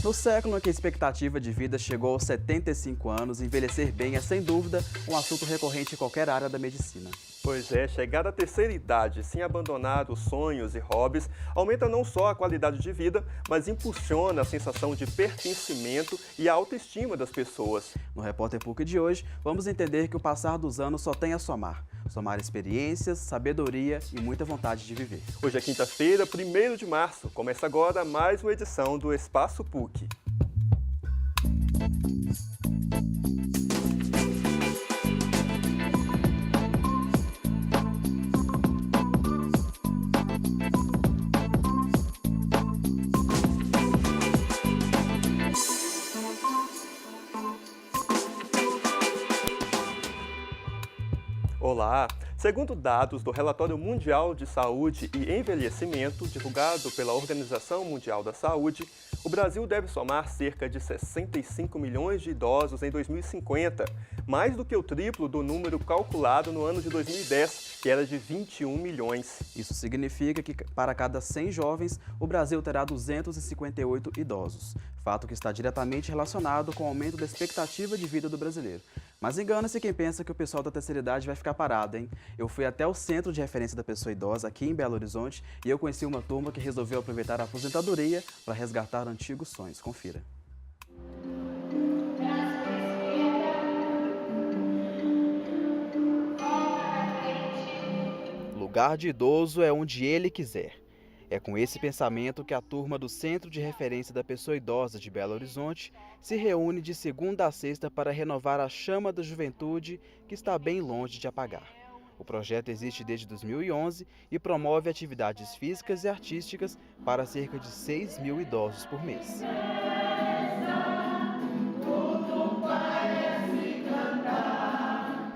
No século em que a expectativa de vida chegou aos 75 anos, envelhecer bem é, sem dúvida, um assunto recorrente em qualquer área da medicina. Pois é, chegar à terceira idade sem abandonar os sonhos e hobbies aumenta não só a qualidade de vida, mas impulsiona a sensação de pertencimento e a autoestima das pessoas. No Repórter PUC de hoje, vamos entender que o passar dos anos só tem a somar. Somar experiências, sabedoria e muita vontade de viver. Hoje é quinta-feira, 1º de março. Começa agora mais uma edição do Espaço PUC. Olá! Segundo dados do Relatório Mundial de Saúde e Envelhecimento, divulgado pela Organização Mundial da Saúde, o Brasil deve somar cerca de 65 milhões de idosos em 2050, mais do que o triplo do número calculado no ano de 2010, que era de 21 milhões. Isso significa que, para cada 100 jovens, o Brasil terá 258 idosos, fato que está diretamente relacionado com o aumento da expectativa de vida do brasileiro. Mas engana-se quem pensa que o pessoal da terceira idade vai ficar parado, hein? Eu fui até o Centro de Referência da Pessoa Idosa, aqui em Belo Horizonte, e eu conheci uma turma que resolveu aproveitar a aposentadoria para resgatar antigos sonhos. Confira. Lugar de idoso é onde ele quiser. É com esse pensamento que a turma do Centro de Referência da Pessoa Idosa de Belo Horizonte se reúne de segunda a sexta para renovar a chama da juventude que está bem longe de apagar. O projeto existe desde 2011 e promove atividades físicas e artísticas para cerca de 6 mil idosos por mês.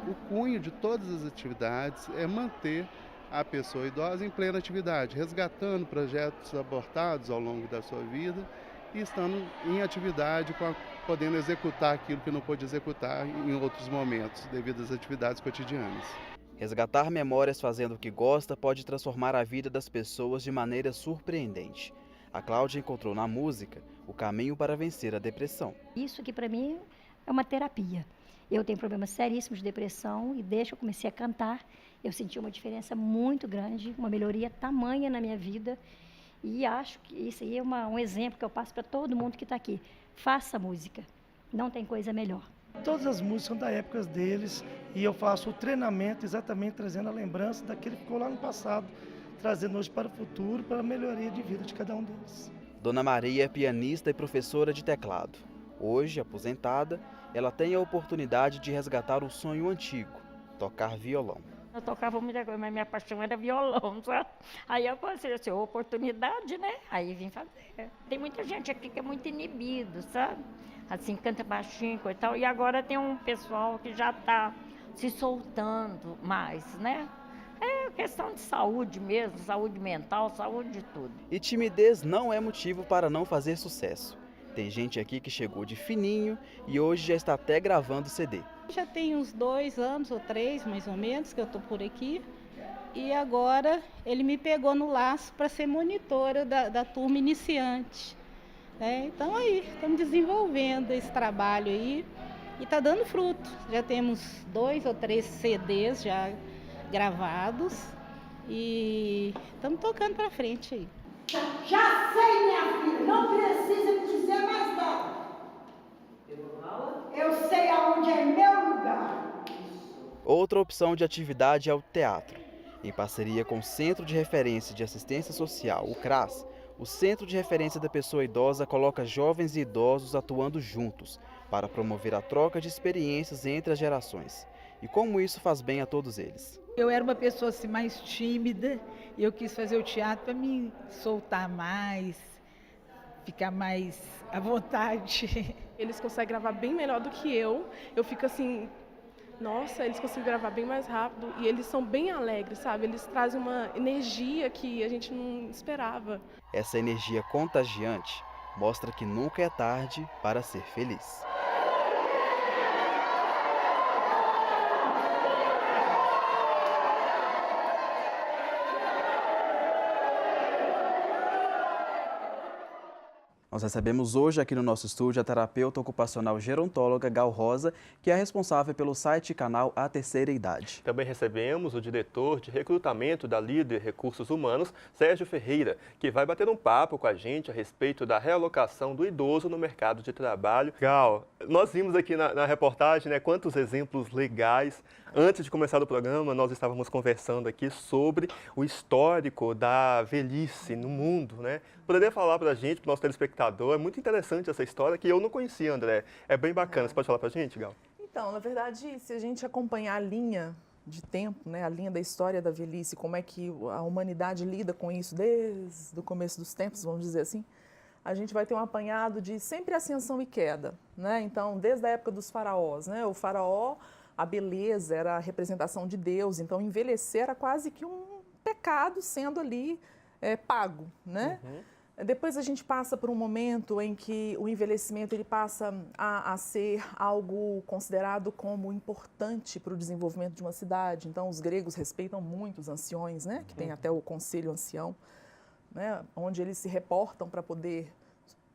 O cunho de todas as atividades é manter a pessoa idosa em plena atividade, resgatando projetos abortados ao longo da sua vida e estando em atividade, podendo executar aquilo que não pôde executar em outros momentos, devido às atividades cotidianas. Resgatar memórias fazendo o que gosta pode transformar a vida das pessoas de maneira surpreendente. A Cláudia encontrou na música o caminho para vencer a depressão. Isso aqui para mim é uma terapia. Eu tenho problemas seríssimos de depressão e desde que eu comecei a cantar, eu senti uma diferença muito grande, uma melhoria tamanha na minha vida. E acho que isso aí é um exemplo que eu passo para todo mundo que está aqui. Faça música, não tem coisa melhor. Todas as músicas são da época deles e eu faço o treinamento exatamente trazendo a lembrança daquele que ficou lá no passado, trazendo hoje para o futuro, para a melhoria de vida de cada um deles. Dona Maria é pianista e professora de teclado. Hoje, aposentada, ela tem a oportunidade de resgatar o sonho antigo, tocar violão. Eu tocava muita coisa, mas minha paixão era violão, sabe? Aí eu pensei assim, oportunidade, né? Aí vim fazer. Tem muita gente aqui que é muito inibido, sabe? Assim, canta baixinho e tal. E agora tem um pessoal que já está se soltando mais, né? É questão de saúde mesmo, saúde mental, saúde de tudo. E timidez não é motivo para não fazer sucesso. Tem gente aqui que chegou de fininho e hoje já está até gravando CD. Já tem uns 2 anos ou 3, mais ou menos, que eu estou por aqui. E agora ele me pegou no laço para ser monitora da turma iniciante. Então aí, estamos desenvolvendo esse trabalho aí e está dando fruto. Já temos 2 ou 3 CDs já gravados e estamos tocando para frente aí. Já sei, minha filha, não precisa me dizer mais nada. Eu sei aonde é meu lugar. Outra opção de atividade é o teatro. Em parceria com o Centro de Referência de Assistência Social, o CRAS, o Centro de Referência da Pessoa Idosa coloca jovens e idosos atuando juntos para promover a troca de experiências entre as gerações. E como isso faz bem a todos eles. Eu era uma pessoa assim, mais tímida e eu quis fazer o teatro para me soltar mais, ficar mais à vontade. Eles conseguem gravar bem melhor do que eu. Eu fico assim, nossa, eles conseguem gravar bem mais rápido e eles são bem alegres, sabe? Eles trazem uma energia que a gente não esperava. Essa energia contagiante mostra que nunca é tarde para ser feliz. Nós recebemos hoje aqui no nosso estúdio a terapeuta ocupacional gerontóloga Gal Rosa, que é responsável pelo site e canal A Terceira Idade. Também recebemos o diretor de recrutamento da Líder Recursos Humanos, Sérgio Ferreira, que vai bater um papo com a gente a respeito da realocação do idoso no mercado de trabalho. Gal, nós vimos aqui na reportagem, né, quantos exemplos legais. Antes de começar o programa, nós estávamos conversando aqui sobre o histórico da velhice no mundo, né? Poderia falar para a gente, para o nosso telespectador, é muito interessante essa história que eu não conhecia, André. É bem bacana. Você pode falar para a gente, Gal? Então, na verdade, se a gente acompanhar a linha de tempo, né, a linha da história da velhice, como é que a humanidade lida com isso desde o começo dos tempos, vamos dizer assim, a gente vai ter um apanhado de sempre ascensão e queda, né? Então, desde a época dos faraós, né? O faraó, a beleza era a representação de Deus, então envelhecer era quase que um pecado sendo ali pago, né? Depois a gente passa por um momento em que o envelhecimento ele passa a ser algo considerado como importante para o desenvolvimento de uma cidade. Então, os gregos respeitam muito os anciões, né? Que tem até o conselho ancião, né? Onde eles se reportam para poder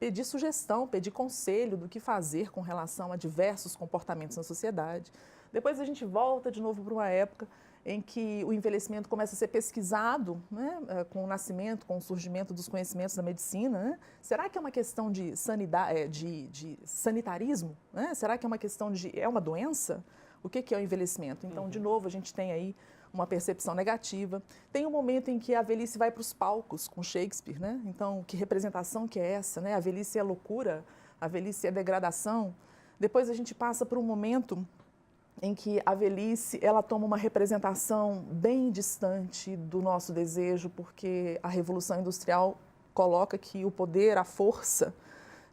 pedir sugestão, pedir conselho do que fazer com relação a diversos comportamentos na sociedade. Depois a gente volta de novo para uma época em que o envelhecimento começa a ser pesquisado, né, com o nascimento, com o surgimento dos conhecimentos da medicina. Né? Será que é uma questão de sanidade, de sanitarismo? Né? Será que é uma questão de... é uma doença? O que é o envelhecimento? Então, de novo, a gente tem aí uma percepção negativa. Tem um momento em que a velhice vai para os palcos, com Shakespeare. Né? Então, que representação que é essa? Né? A velhice é loucura, a velhice é degradação. Depois a gente passa por um momento em que a velhice ela toma uma representação bem distante do nosso desejo, porque a Revolução Industrial coloca que o poder, a força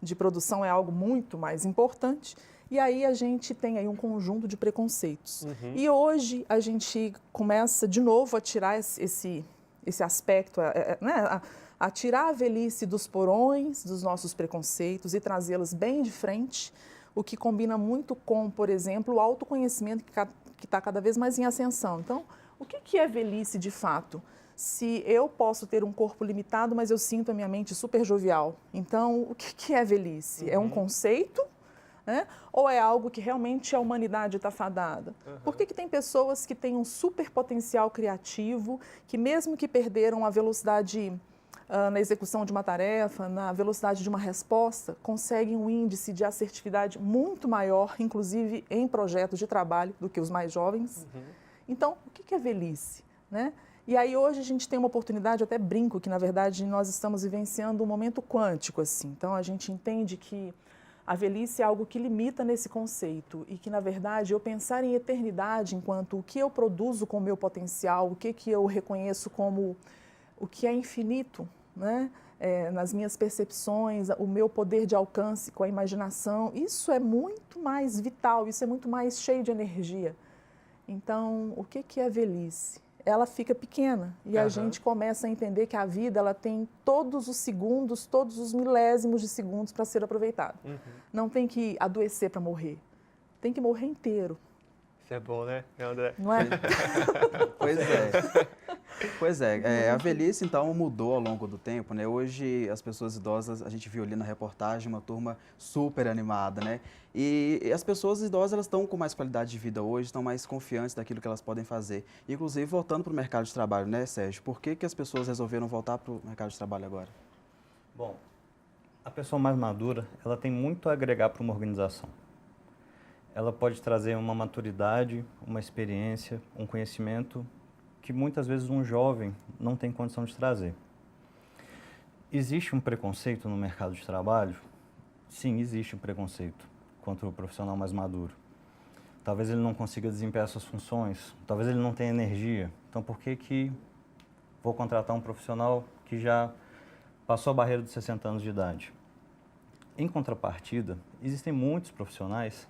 de produção é algo muito mais importante, e aí a gente tem aí um conjunto de preconceitos. E hoje a gente começa de novo a tirar esse aspecto, né, a tirar a velhice dos porões, dos nossos preconceitos e trazê-los bem de frente, o que combina muito com, por exemplo, o autoconhecimento que está cada vez mais em ascensão. Então, o que é velhice de fato? Se eu posso ter um corpo limitado, mas eu sinto a minha mente super jovial. Então, o que é velhice? É um conceito? Né? Ou é algo que realmente a humanidade está fadada? Por que tem pessoas que têm um super potencial criativo, que mesmo que perderam a velocidade na execução de uma tarefa, na velocidade de uma resposta, conseguem um índice de assertividade muito maior, inclusive em projetos de trabalho, do que os mais jovens? Então, o que é velhice? Né? E aí hoje a gente tem uma oportunidade, eu até brinco que na verdade nós estamos vivenciando um momento quântico, assim. Então a gente entende que a velhice é algo que limita nesse conceito e que na verdade eu pensar em eternidade enquanto o que eu produzo com o meu potencial, o que eu reconheço como o que é infinito, né? Nas minhas percepções, o meu poder de alcance com a imaginação, isso é muito mais vital, isso é muito mais cheio de energia. Então, o que é a velhice? Ela fica pequena e a gente começa a entender que a vida ela tem todos os segundos, todos os milésimos de segundos para ser aproveitada. Não tem que adoecer para morrer, tem que morrer inteiro. Isso é bom, né, André? Não é? Pois é, a velhice então mudou ao longo do tempo, né? Hoje as pessoas idosas, a gente viu ali na reportagem uma turma super animada, né? E as pessoas idosas elas estão com mais qualidade de vida hoje, estão mais confiantes daquilo que elas podem fazer. Inclusive voltando para o mercado de trabalho, né, Sérgio? Por que as pessoas resolveram voltar para o mercado de trabalho agora? Bom, a pessoa mais madura, ela tem muito a agregar para uma organização. Ela pode trazer uma maturidade, uma experiência, um conhecimento que muitas vezes um jovem não tem condição de trazer. Existe um preconceito no mercado de trabalho? Sim, existe um preconceito contra o profissional mais maduro. Talvez ele não consiga desempenhar suas funções, talvez ele não tenha energia. Então, por que vou contratar um profissional que já passou a barreira dos 60 anos de idade? Em contrapartida, existem muitos profissionais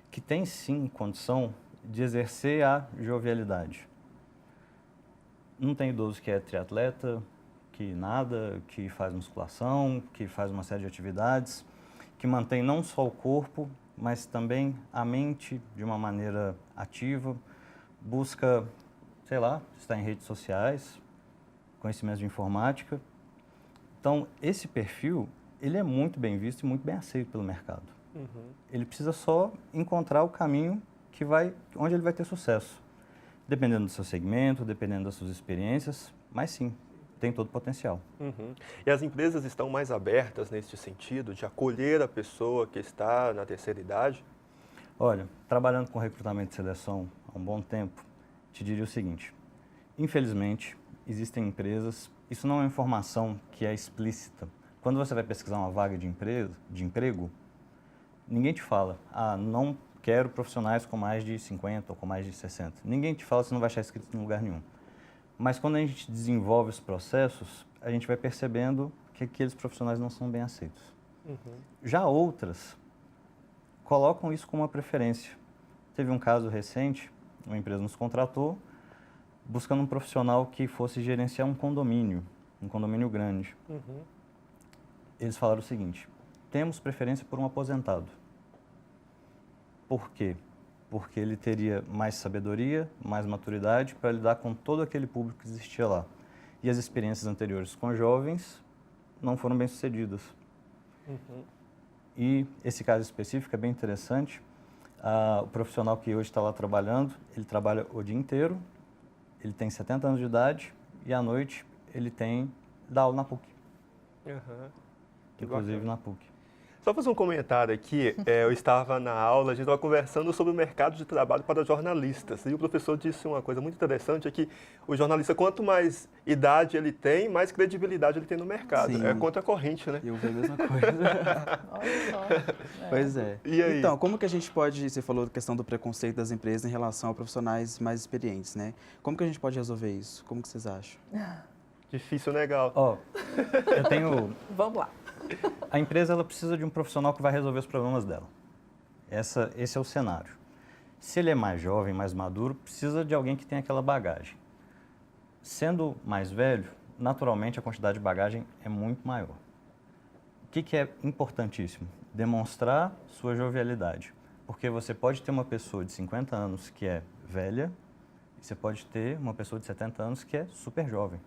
que têm sim condição de exercer a jovialidade. Não tem idoso que é triatleta, que nada, que faz musculação, que faz uma série de atividades, que mantém não só o corpo, mas também a mente de uma maneira ativa, busca, sei lá, estar em redes sociais, conhecimentos de informática. Então, esse perfil, ele é muito bem visto e muito bem aceito pelo mercado. Ele precisa só encontrar o caminho onde ele vai ter sucesso. Dependendo do seu segmento, dependendo das suas experiências, mas sim, tem todo o potencial. E as empresas estão mais abertas neste sentido, de acolher a pessoa que está na terceira idade? Olha, trabalhando com recrutamento e seleção há um bom tempo, te diria o seguinte: infelizmente, existem empresas, isso não é informação que é explícita. Quando você vai pesquisar uma vaga de emprego, ninguém te fala, não quero profissionais com mais de 50 ou com mais de 60. Ninguém te fala, você não vai achar escrito em lugar nenhum. Mas quando a gente desenvolve os processos, a gente vai percebendo que aqueles profissionais não são bem aceitos. Já outras colocam isso como uma preferência. Teve um caso recente, uma empresa nos contratou, buscando um profissional que fosse gerenciar um condomínio grande. Eles falaram o seguinte: temos preferência por um aposentado. Por quê? Porque ele teria mais sabedoria, mais maturidade para lidar com todo aquele público que existia lá. E as experiências anteriores com jovens não foram bem sucedidas. E esse caso específico é bem interessante. O profissional que hoje está lá trabalhando, ele trabalha o dia inteiro, ele tem 70 anos de idade e à noite ele dá aula na PUC. Inclusive na PUC. Só fazer um comentário aqui, eu estava na aula, a gente estava conversando sobre o mercado de trabalho para jornalistas, e o professor disse uma coisa muito interessante, é que o jornalista, quanto mais idade ele tem, mais credibilidade ele tem no mercado. Sim. É contra a corrente, né? Eu vi a mesma coisa. Olha só. Pois é. E aí? Então, como que a gente pode, você falou da questão do preconceito das empresas em relação a profissionais mais experientes, né? Como que a gente pode resolver isso? Como que vocês acham? Difícil, né, Gal? Eu tenho... Vamos lá. A empresa ela precisa de um profissional que vai resolver os problemas dela. Esse é o cenário. Se ele é mais jovem, mais maduro, precisa de alguém que tenha aquela bagagem. Sendo mais velho, naturalmente a quantidade de bagagem é muito maior. O que é importantíssimo? Demonstrar sua jovialidade. Porque você pode ter uma pessoa de 50 anos que é velha e você pode ter uma pessoa de 70 anos que é super jovem.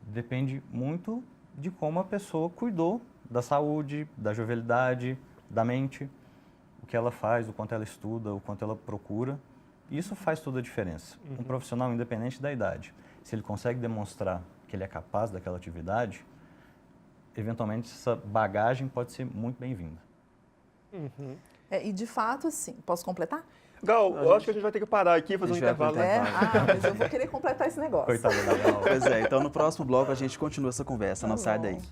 Depende muito de como a pessoa cuidou da saúde, da jovialidade, da mente, o que ela faz, o quanto ela estuda, o quanto ela procura. Isso faz toda a diferença. Um profissional, independente da idade, se ele consegue demonstrar que ele é capaz daquela atividade, eventualmente essa bagagem pode ser muito bem-vinda. E de fato, assim, posso completar? Gal, eu acho que a gente vai ter que parar aqui e fazer um intervalo. Mas eu vou querer completar esse negócio. Coitada da Gal. Pois é, então no próximo bloco a gente continua essa conversa, não sai daí.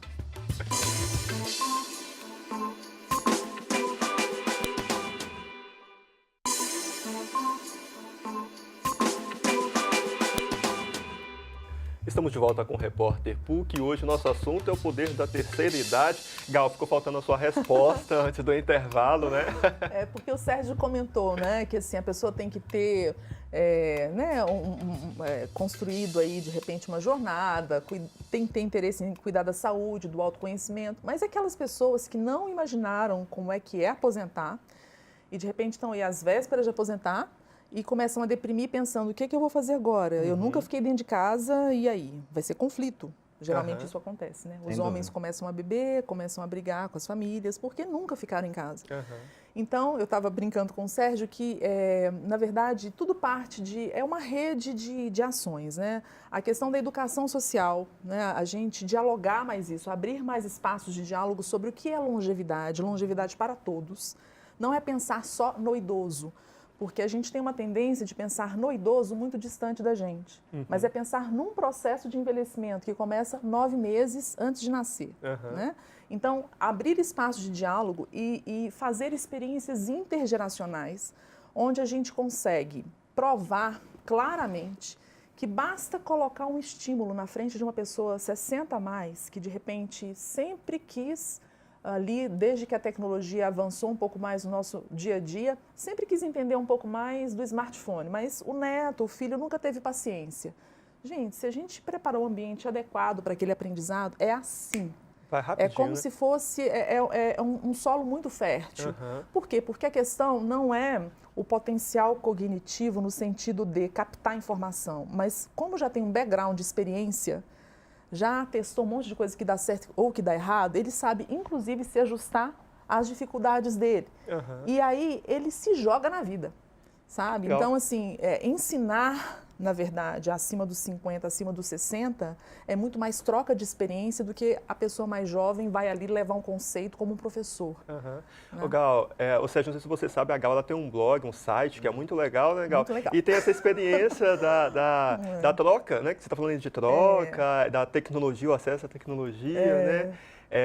Estamos de volta com o Repórter PUC e hoje o nosso assunto é o poder da terceira idade. Gal, ficou faltando a sua resposta antes do intervalo, né? É porque o Sérgio comentou, né, que assim, a pessoa tem que ter construído aí, de repente, uma jornada, tem que ter interesse em cuidar da saúde, do autoconhecimento, mas aquelas pessoas que não imaginaram como é que é aposentar e de repente estão aí às vésperas de aposentar, e começam a deprimir pensando, o que é que eu vou fazer agora? Eu nunca fiquei dentro de casa, e aí? Vai ser conflito. Geralmente isso acontece, né? Os homens começam a beber, começam a brigar com as famílias, porque nunca ficaram em casa. Então, eu estava brincando com o Sérgio que, na verdade, tudo parte é uma rede de ações, né? A questão da educação social, né? A gente dialogar mais isso, abrir mais espaços de diálogo sobre o que é longevidade para todos. Não é pensar só no idoso, porque a gente tem uma tendência de pensar no idoso muito distante da gente. Mas é pensar num processo de envelhecimento que começa 9 meses antes de nascer. Né? Então, abrir espaços de diálogo e fazer experiências intergeracionais, onde a gente consegue provar claramente que basta colocar um estímulo na frente de uma pessoa 60 a mais, que de repente sempre quis ali, desde que a tecnologia avançou um pouco mais no nosso dia a dia, sempre quis entender um pouco mais do smartphone, mas o neto, o filho, nunca teve paciência. Gente, se a gente preparar um ambiente adequado para aquele aprendizado, é assim. Vai rapidinho, é como né? se fosse um solo muito fértil. Por quê? Porque a questão não é o potencial cognitivo no sentido de captar informação, mas como já tem um background de experiência, já testou um monte de coisa que dá certo ou que dá errado, ele sabe, inclusive, se ajustar às dificuldades dele. E aí, ele se joga na vida, sabe? Legal. Então, assim, ensinar, na verdade, acima dos 50, acima dos 60, é muito mais troca de experiência do que a pessoa mais jovem vai ali levar um conceito como um professor. Né? Ô, Gal, ou seja, não sei se você sabe, a Gal ela tem um blog, um site que é muito legal, né, Gal? Muito legal. E tem essa experiência da troca, né? Que você está falando de troca, da tecnologia, o acesso à tecnologia, né?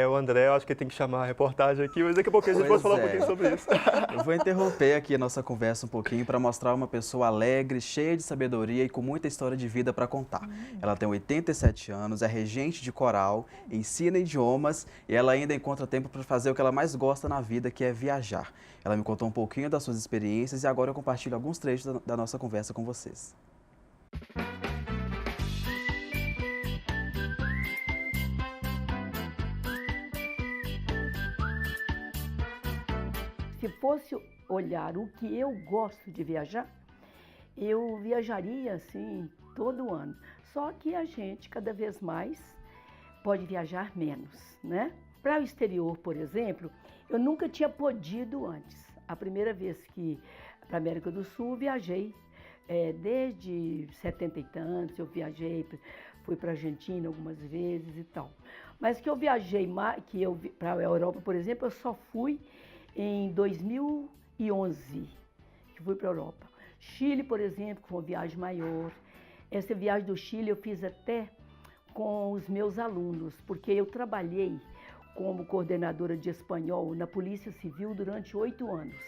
O André, eu acho que ele tem que chamar a reportagem aqui, mas daqui a pouquinho a gente pode falar um pouquinho sobre isso. Eu vou interromper aqui a nossa conversa um pouquinho para mostrar uma pessoa alegre, cheia de sabedoria e com muita história de vida para contar. Ela tem 87 anos, é regente de coral, ensina idiomas e ela ainda encontra tempo para fazer o que ela mais gosta na vida, que é viajar. Ela me contou um pouquinho das suas experiências e agora eu compartilho alguns trechos da nossa conversa com vocês. Se fosse olhar o que eu gosto de viajar, eu viajaria assim todo ano. Só que a gente cada vez mais pode viajar menos, né? Para o exterior, por exemplo, eu nunca tinha podido antes. A primeira vez que para a América do Sul viajei, desde 70 e tantos, eu viajei, fui para a Argentina algumas vezes e tal. Mas que eu viajei, para a Europa, por exemplo, eu só fui em 2011, que fui para a Europa. Chile, por exemplo, que foi uma viagem maior. Essa viagem do Chile eu fiz até com os meus alunos, porque eu trabalhei como coordenadora de espanhol na Polícia Civil durante 8 anos.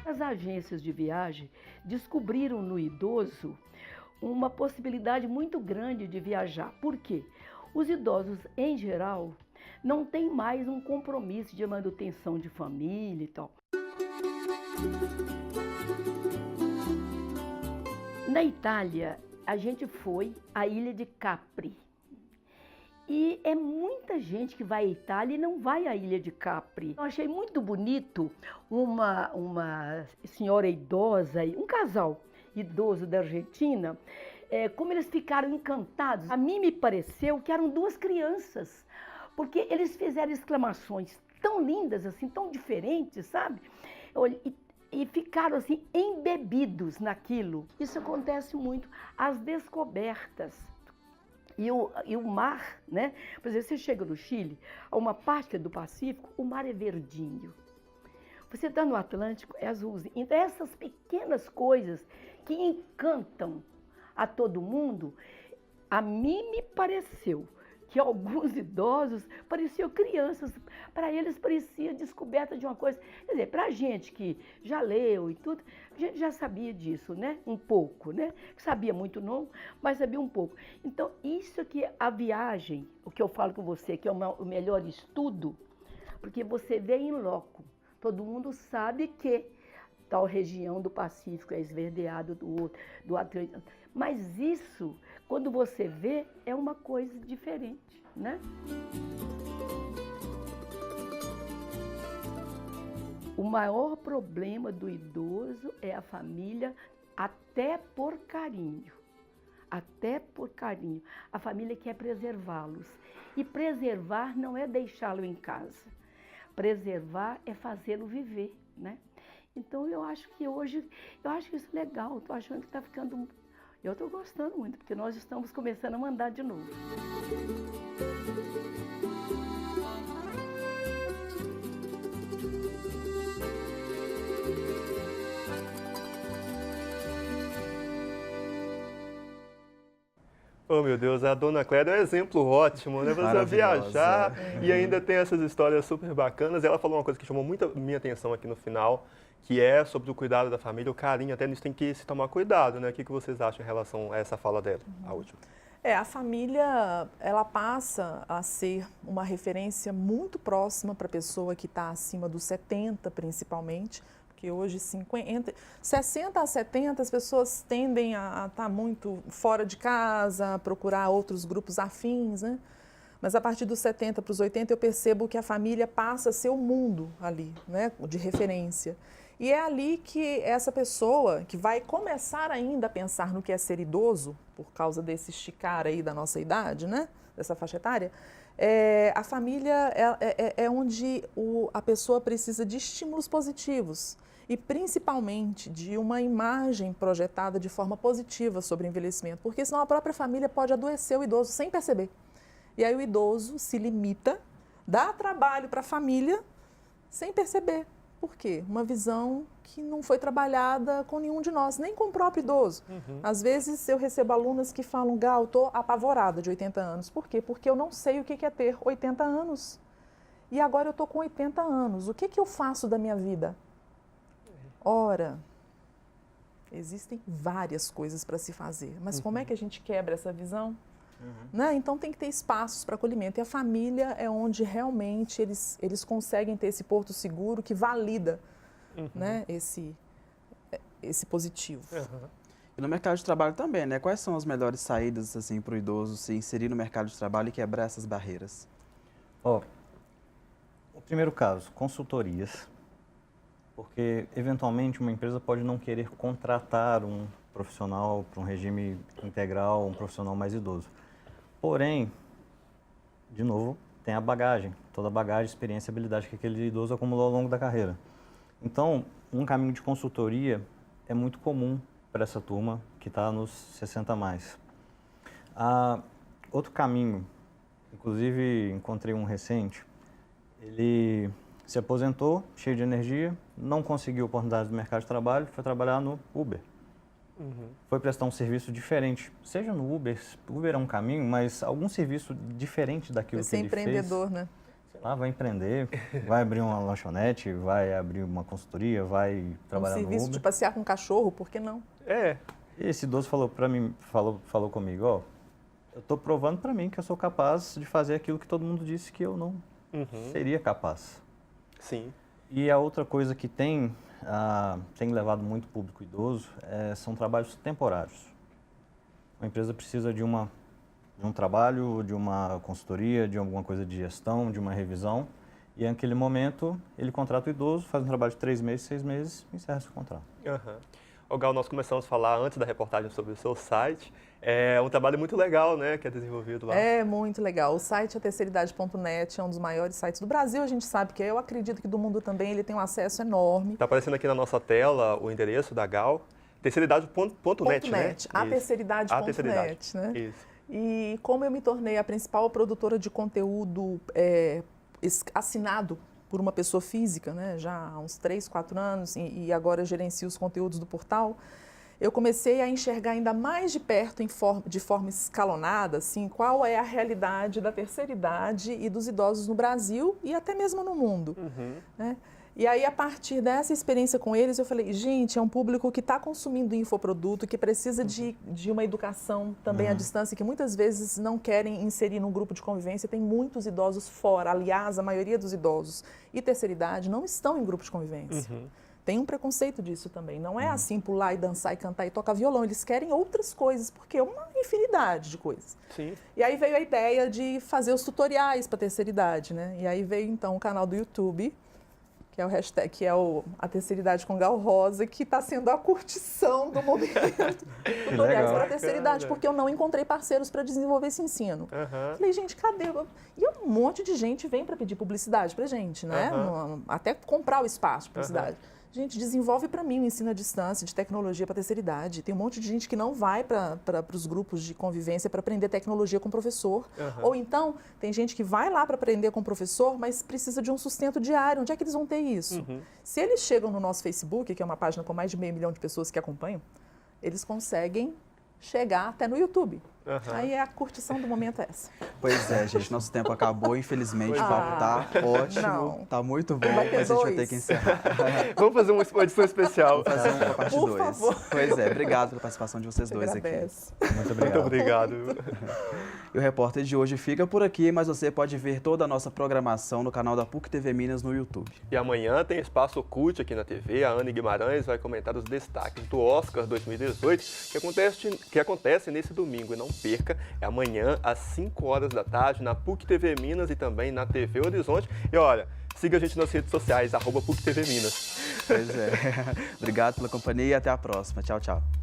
As agências de viagem descobriram no idoso uma possibilidade muito grande de viajar. Por quê? Os idosos, em geral, não têm mais um compromisso de manutenção de família e tal. Na Itália, a gente foi à ilha de Capri. E é muita gente que vai à Itália e não vai à ilha de Capri. Eu achei muito bonito uma senhora idosa, um casal idoso da Argentina, como eles ficaram encantados. A mim me pareceu que eram duas crianças, porque eles fizeram exclamações tão lindas, assim, tão diferentes, sabe? E ficaram assim embebidos naquilo. Isso acontece muito. As descobertas e o mar, né? Por exemplo, você chega no Chile, a uma parte do Pacífico, o mar é verdinho. Você está no Atlântico, é azulzinho. Então essas pequenas coisas que encantam a todo mundo, a mim me pareceu que alguns idosos pareciam crianças, para eles parecia descoberta de uma coisa. Quer dizer, para a gente que já leu e tudo, a gente já sabia disso, né? Um pouco, né? Sabia muito não, mas sabia um pouco. Então, isso que a viagem, o que eu falo com você, que é o melhor estudo, porque você vê em loco. Todo mundo sabe que tal região do Pacífico é esverdeado do Atlântico. Mas isso, quando você vê, é uma coisa diferente, né? O maior problema do idoso é a família, até por carinho. Até por carinho. A família quer preservá-los. E preservar não é deixá-lo em casa. Preservar é fazê-lo viver, né? Então eu acho que hoje, eu acho isso legal. Estou achando que está ficando... Eu estou gostando muito, porque nós estamos começando a mandar de novo. Oh, meu Deus, a Dona Clélia é um exemplo ótimo, né? Você viajar e ainda tem essas histórias super bacanas. Ela falou uma coisa que chamou muito a minha atenção aqui no final, que é sobre o cuidado da família, o carinho, até nisso tem que se tomar cuidado, né? O que vocês acham em relação a essa fala dela, a última? A família, ela passa a ser uma referência muito próxima para a pessoa que está acima dos 70, principalmente, porque hoje 60 a 70 as pessoas tendem a estar muito fora de casa, a procurar outros grupos afins, né? Mas a partir dos 70 para os 80 eu percebo que a família passa a ser o mundo ali, né? De referência. E é ali que essa pessoa, que vai começar ainda a pensar no que é ser idoso, por causa desse esticar aí da nossa idade, né? Dessa faixa etária, a família é onde a pessoa precisa de estímulos positivos e principalmente de uma imagem projetada de forma positiva sobre o envelhecimento, porque senão a própria família pode adoecer o idoso sem perceber. E aí o idoso se limita, dá trabalho para a família sem perceber. Por quê? Uma visão que não foi trabalhada com nenhum de nós, nem com o próprio idoso. Às vezes eu recebo alunas que falam, Gal, estou apavorada de 80 anos. Por quê? Porque eu não sei o que é ter 80 anos. E agora eu estou com 80 anos. O que eu faço da minha vida? Ora, existem várias coisas para se fazer. Mas como é que a gente quebra essa visão? Né? Então tem que ter espaços para acolhimento. E a família é onde realmente eles conseguem ter esse porto seguro que valida né, esse positivo. E no mercado de trabalho também, né? Quais são as melhores saídas assim, para o idoso se inserir no mercado de trabalho e quebrar essas barreiras? O primeiro caso, consultorias. Porque, eventualmente, uma empresa pode não querer contratar um profissional para um regime integral, um profissional mais idoso. Porém, de novo, tem a bagagem, toda a bagagem, experiência e habilidade que aquele idoso acumulou ao longo da carreira. Então, um caminho de consultoria é muito comum para essa turma que está nos 60 mais. Outro caminho, inclusive encontrei um recente, ele se aposentou, cheio de energia, não conseguiu oportunidade no mercado de trabalho, foi trabalhar no Uber. Foi prestar um serviço diferente, seja no Uber é um caminho, mas algum serviço diferente daquilo que ele fez. Ser empreendedor, né? Sei lá, vai empreender, vai abrir uma lanchonete, vai abrir uma consultoria, vai trabalhar no Uber. Um serviço de passear com cachorro, por que não? Esse idoso falou para mim, falou comigo, ó, eu estou provando para mim que eu sou capaz de fazer aquilo que todo mundo disse que eu não seria capaz. Sim. E a outra coisa que tem levado muito público idoso são trabalhos temporários. A empresa precisa de um trabalho, de uma consultoria, de alguma coisa de gestão, de uma revisão. E naquele momento ele contrata o idoso, faz um trabalho de 3 meses, 6 meses e encerra esse contrato. Ô Gal, nós começamos a falar antes da reportagem sobre o seu site. É um trabalho muito legal, né, que é desenvolvido lá. É muito legal. O site aterceiridade.net é um dos maiores sites do Brasil, a gente sabe que é. Eu acredito que do mundo também ele tem um acesso enorme. Está aparecendo aqui na nossa tela o endereço da Gal, terceiridade.net, né? Aterceiridade.net, né? Isso. E como eu me tornei a principal produtora de conteúdo assinado por uma pessoa física, né, já há uns 3, 4 anos, e agora gerencio os conteúdos do portal, eu comecei a enxergar ainda mais de perto, de forma escalonada, assim, qual é a realidade da terceira idade e dos idosos no Brasil e até mesmo no mundo. Né? E aí, a partir dessa experiência com eles, eu falei, gente, é um público que está consumindo infoproduto, que precisa de uma educação também à distância, que muitas vezes não querem inserir num grupo de convivência. Tem muitos idosos fora, aliás, a maioria dos idosos e terceira idade não estão em grupo de convivência. Tem um preconceito disso também. Não é assim pular e dançar e cantar e tocar violão. Eles querem outras coisas, porque é uma infinidade de coisas. Sim. E aí veio a ideia de fazer os tutoriais para a terceira idade, né? E aí veio então o canal do YouTube, que é o hashtag, que é a terceira idade com Gal Rosa, que está sendo a curtição do movimento. Tutoriais para a terceira idade, porque eu não encontrei parceiros para desenvolver esse ensino. Falei, gente, cadê? E um monte de gente vem para pedir publicidade para gente, né? Até comprar o espaço de publicidade. Gente, desenvolve para mim o ensino à distância de tecnologia para a terceira idade. Tem um monte de gente que não vai para os grupos de convivência para aprender tecnologia com o professor. Ou então, tem gente que vai lá para aprender com o professor, mas precisa de um sustento diário. Onde é que eles vão ter isso? Se eles chegam no nosso Facebook, que é uma página com mais de 500 mil de pessoas que acompanham, eles conseguem chegar até no YouTube. Aí a curtição do momento é essa. Pois é, gente, nosso tempo acabou, infelizmente, o papo tá ótimo, tá muito bom, mas a gente vai ter que encerrar. Vamos fazer uma edição especial. Vamos fazer uma parte 2. Favor. Pois é, obrigado pela participação de vocês dois aqui. Muito obrigado. Muito obrigado. E o repórter de hoje fica por aqui, mas você pode ver toda a nossa programação no canal da PUC TV Minas no YouTube. E amanhã tem Espaço Occult aqui na TV. A Ana Guimarães vai comentar os destaques do Oscar 2018, que acontece nesse domingo. E não perca, é amanhã às 5 horas da tarde na PUC TV Minas e também na TV Horizonte. E olha, siga a gente nas redes sociais, @PUC TV Minas. Pois é. Obrigado pela companhia e até a próxima. Tchau, tchau.